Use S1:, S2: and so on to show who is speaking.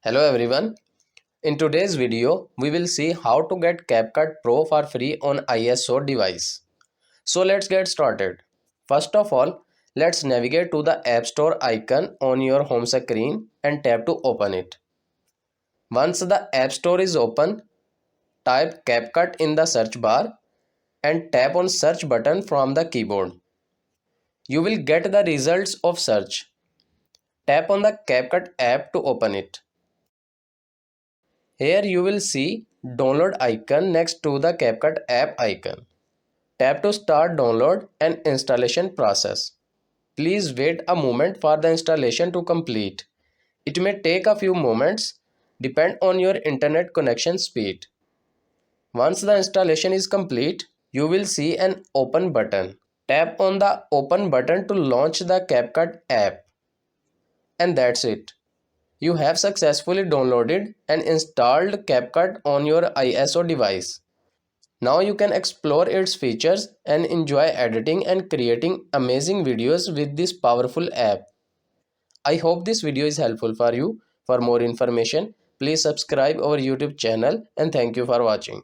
S1: Hello everyone. In today's video, we will see how to get Capcut Pro for free on ISO device. So let's get started. First of all, let's navigate to the App Store icon on your home screen and tap to open it. Once the App Store is open, type Capcut in the search bar and tap on search button from the keyboard. You will get the results of search. Tap on the Capcut app to open it. Here you will see download icon next to the Capcut app icon. Tap to start download and installation process. Please wait a moment for the installation to complete. It may take a few moments, depend on your internet connection speed. Once the installation is complete, you will see an open button. Tap on the open button to launch the Capcut app. And that's it. You have successfully downloaded and installed Capcut on your ISO device. Now you can explore its features and enjoy editing and creating amazing videos with this powerful app. I hope this video is helpful for you. For more information, please subscribe our YouTube channel and thank you for watching.